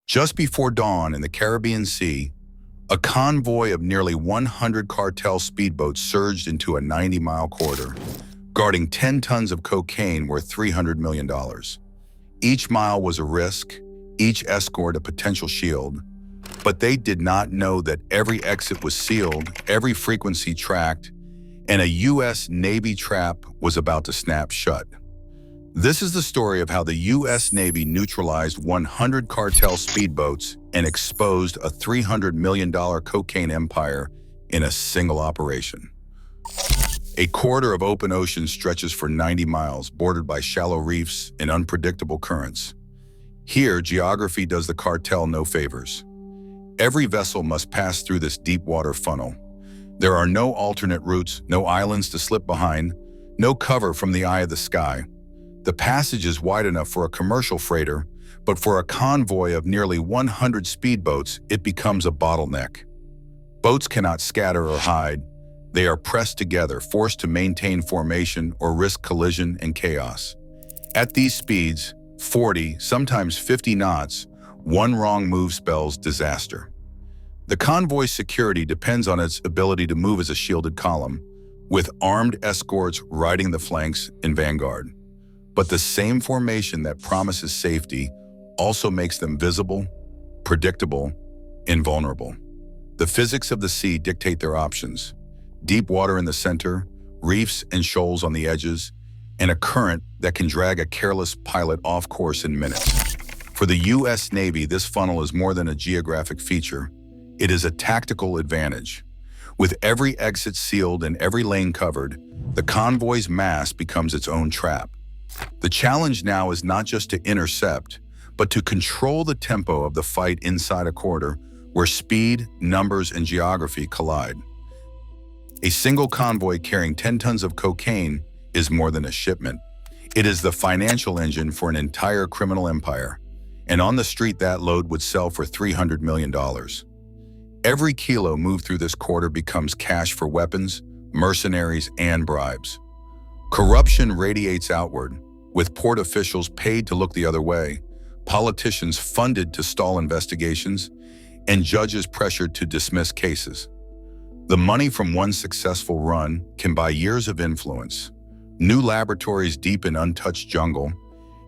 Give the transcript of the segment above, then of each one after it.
Just before dawn in the Caribbean Sea, a convoy of nearly 100 cartel speedboats surged into a 90-mile corridor, guarding 10 tons of cocaine worth $300 million. Each mile was a risk, each escort a potential shield, but they did not know that every exit was sealed, every frequency tracked, and a U.S. Navy trap was about to snap shut. This is the story of how the U.S. Navy neutralized 100 cartel speedboats and exposed a $300 million cocaine empire in a single operation. A corridor of open ocean stretches for 90 miles, bordered by shallow reefs and unpredictable currents. Here, geography does the cartel no favors. Every vessel must pass through this deep water funnel. There are no alternate routes, no islands to slip behind, no cover from the eye of the sky. The passage is wide enough for a commercial freighter, but for a convoy of nearly 100 speedboats, it becomes a bottleneck. Boats cannot scatter or hide. They are pressed together, forced to maintain formation or risk collision and chaos. At these speeds, 40, sometimes 50 knots, one wrong move spells disaster. The convoy's security depends on its ability to move as a shielded column, with armed escorts riding the flanks in vanguard. But the same formation that promises safety also makes them visible, predictable, invulnerable. The physics of the sea dictate their options. Deep water in the center, reefs and shoals on the edges, and a current that can drag a careless pilot off course in minutes. For the U.S. Navy, this funnel is more than a geographic feature. It is a tactical advantage. With every exit sealed and every lane covered, the convoy's mass becomes its own trap. The challenge now is not just to intercept, but to control the tempo of the fight inside a corridor where speed, numbers, and geography collide. A single convoy carrying 10 tons of cocaine is more than a shipment. It is the financial engine for an entire criminal empire, and on the street that load would sell for $300 million. Every kilo moved through this corridor becomes cash for weapons, mercenaries, and bribes. Corruption radiates outward, with port officials paid to look the other way, politicians funded to stall investigations, and judges pressured to dismiss cases. The money from one successful run can buy years of influence, new laboratories deep in untouched jungle,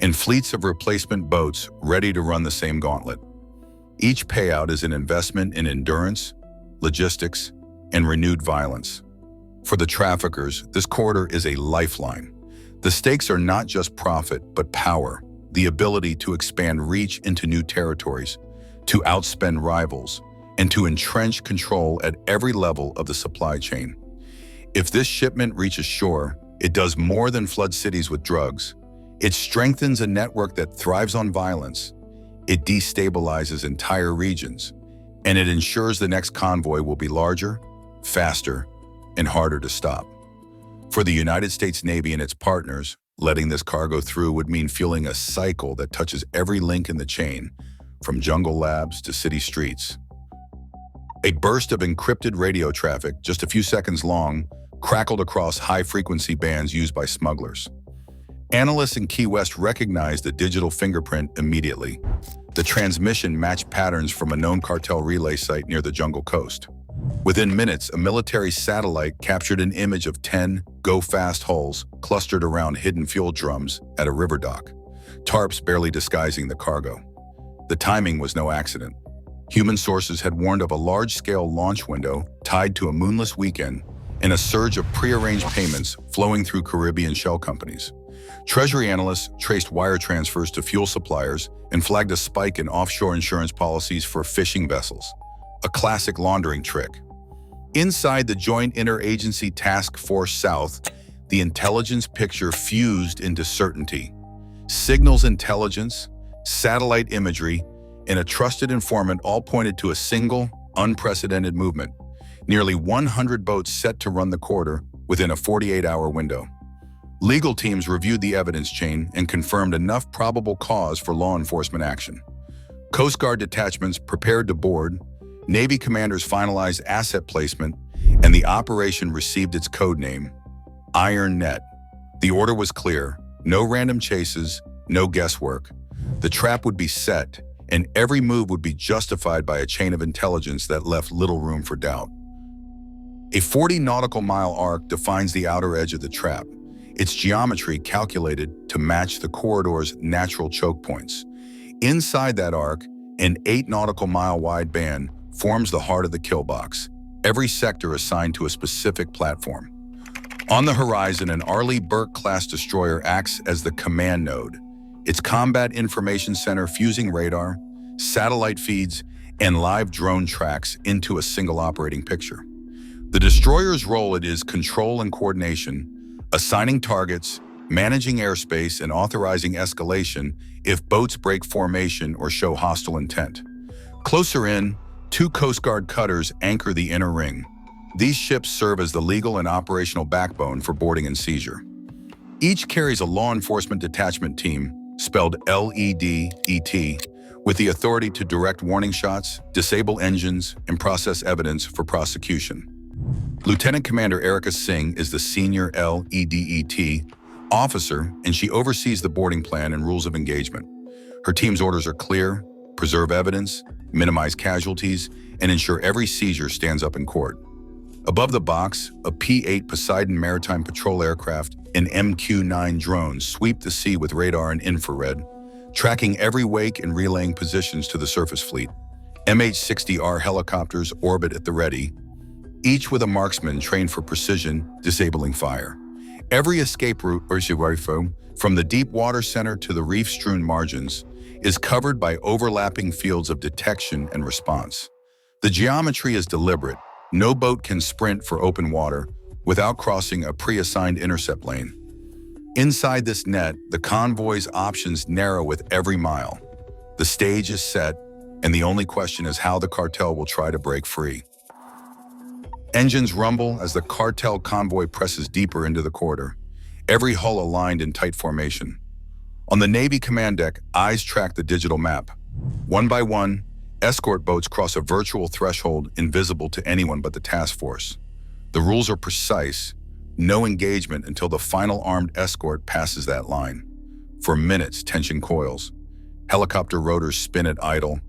and fleets of replacement boats ready to run the same gauntlet. Each payout is an investment in endurance, logistics, and renewed violence. For the traffickers, this corridor is a lifeline. The stakes are not just profit, but power, the ability to expand reach into new territories, to outspend rivals, and to entrench control at every level of the supply chain. If this shipment reaches shore, it does more than flood cities with drugs. It strengthens a network that thrives on violence. It destabilizes entire regions, and it ensures the next convoy will be larger, faster, and harder to stop. For the United States Navy and its partners, letting this cargo through would mean fueling a cycle that touches every link in the chain, from jungle labs to city streets. A burst of encrypted radio traffic, just a few seconds long, crackled across high-frequency bands used by smugglers. Analysts in Key West recognized the digital fingerprint immediately. The transmission matched patterns from a known cartel relay site near the jungle coast. Within minutes, a military satellite captured an image of 10 go-fast hulls clustered around hidden fuel drums at a river dock, tarps barely disguising the cargo. The timing was no accident. Human sources had warned of a large-scale launch window tied to a moonless weekend and a surge of prearranged payments flowing through Caribbean shell companies. Treasury analysts traced wire transfers to fuel suppliers and flagged a spike in offshore insurance policies for fishing vessels, a classic laundering trick. Inside the Joint Interagency Task Force South, the intelligence picture fused into certainty. Signals intelligence, satellite imagery, and a trusted informant all pointed to a single, unprecedented movement. Nearly 100 boats set to run the corridor within a 48-hour window. Legal teams reviewed the evidence chain and confirmed enough probable cause for law enforcement action. Coast Guard detachments prepared to board, Navy commanders finalized asset placement, and the operation received its code name, Iron Net. The order was clear: no random chases, no guesswork. The trap would be set, and every move would be justified by a chain of intelligence that left little room for doubt. A 40 nautical mile arc defines the outer edge of the trap, its geometry calculated to match the corridor's natural choke points. Inside that arc, an 8 nautical mile wide band forms the heart of the killbox, every sector assigned to a specific platform. On the horizon, an Arleigh Burke class destroyer acts as the command node, its combat information center fusing radar, satellite feeds, and live drone tracks into a single operating picture. The destroyer's role is control and coordination, assigning targets, managing airspace, and authorizing escalation if boats break formation or show hostile intent. Closer in, 2 Coast Guard cutters anchor the inner ring. These ships serve as the legal and operational backbone for boarding and seizure. Each carries a law enforcement detachment team, spelled LEDET, with the authority to direct warning shots, disable engines, and process evidence for prosecution. Lieutenant Commander Erica Singh is the senior LEDET officer, and she oversees the boarding plan and rules of engagement. Her team's orders are clear: preserve evidence, minimize casualties, and ensure every seizure stands up in court. Above the box, a P-8 Poseidon maritime patrol aircraft and MQ-9 drones sweep the sea with radar and infrared, tracking every wake and relaying positions to the surface fleet. MH-60R helicopters orbit at the ready, each with a marksman trained for precision, disabling fire. Every escape route, from the deep water center to the reef-strewn margins, is covered by overlapping fields of detection and response. The geometry is deliberate. No boat can sprint for open water without crossing a pre-assigned intercept lane. Inside this net, the convoy's options narrow with every mile. The stage is set, and the only question is how the cartel will try to break free. Engines rumble as the cartel convoy presses deeper into the corridor, every hull aligned in tight formation. On the Navy command deck, eyes track the digital map. One by one, escort boats cross a virtual threshold invisible to anyone but the task force. The rules are precise: no engagement until the final armed escort passes that line. For minutes, tension coils. Helicopter rotors spin at idle.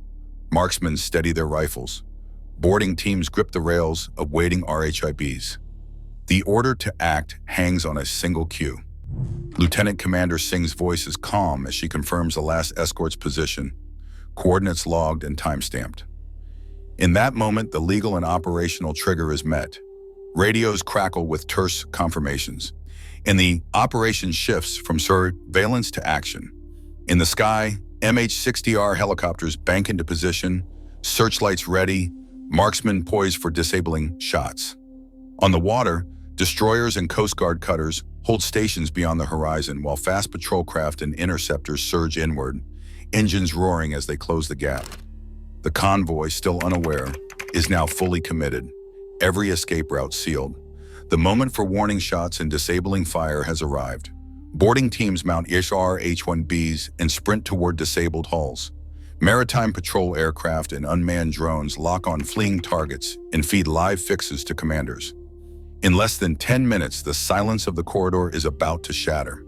Marksmen steady their rifles. Boarding teams grip the rails, awaiting RHIBs. The order to act hangs on a single cue. Lieutenant Commander Singh's voice is calm as she confirms the last escort's position, coordinates logged and time-stamped. In that moment, the legal and operational trigger is met. Radios crackle with terse confirmations, and the operation shifts from surveillance to action. In the sky, MH-60R helicopters bank into position, searchlights ready, marksmen poised for disabling shots. On the water, destroyers and Coast Guard cutters hold stations beyond the horizon while fast patrol craft and interceptors surge inward, engines roaring as they close the gap. The convoy, still unaware, is now fully committed, every escape route sealed. The moment for warning shots and disabling fire has arrived. Boarding teams mount H-1Bs and sprint toward disabled hulls. Maritime patrol aircraft and unmanned drones lock on fleeing targets and feed live fixes to commanders. In less than 10 minutes, the silence of the corridor is about to shatter.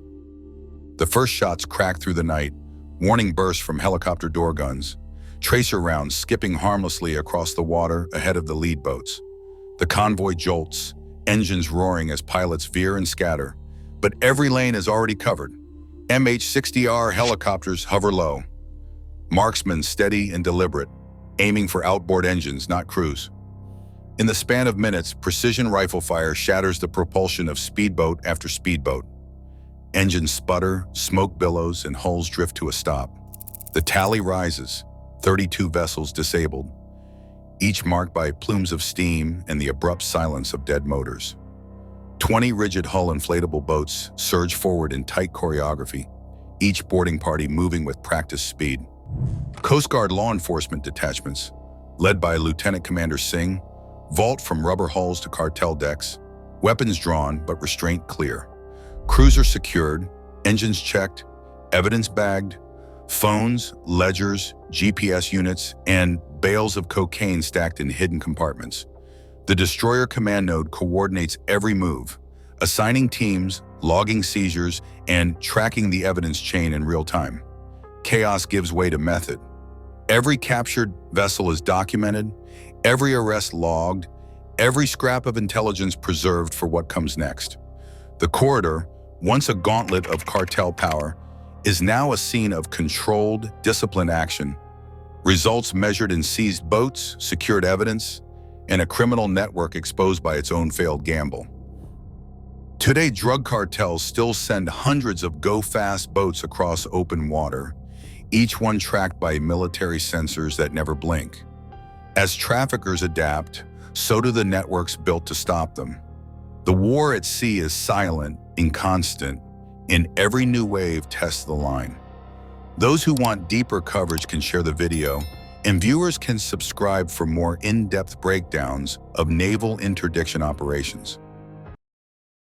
The first shots crack through the night, warning bursts from helicopter door guns, tracer rounds skipping harmlessly across the water ahead of the lead boats. The convoy jolts, engines roaring as pilots veer and scatter, but every lane is already covered. MH-60R helicopters hover low. Marksmen steady and deliberate, aiming for outboard engines, not crews. In the span of minutes, precision rifle fire shatters the propulsion of speedboat after speedboat. Engines sputter, smoke billows, and hulls drift to a stop. The tally rises, 32 vessels disabled, each marked by plumes of steam and the abrupt silence of dead motors. 20 rigid hull inflatable boats surge forward in tight choreography, each boarding party moving with practiced speed. Coast Guard law enforcement detachments, led by Lieutenant Commander Singh, vault from rubber hulls to cartel decks, weapons drawn but restraint clear. Crews are secured, engines checked, evidence bagged, phones, ledgers, GPS units, and bales of cocaine stacked in hidden compartments. The destroyer command node coordinates every move, assigning teams, logging seizures, and tracking the evidence chain in real time. Chaos gives way to method. Every captured vessel is documented, every arrest logged, every scrap of intelligence preserved for what comes next. The corridor, once a gauntlet of cartel power, is now a scene of controlled, disciplined action. Results measured in seized boats, secured evidence, and a criminal network exposed by its own failed gamble. Today, drug cartels still send hundreds of go-fast boats across open water, each one tracked by military sensors that never blink. As traffickers adapt, so do the networks built to stop them. The war at sea is silent, inconstant, and every new wave tests the line. Those who want deeper coverage can share the video, and viewers can subscribe for more in-depth breakdowns of naval interdiction operations.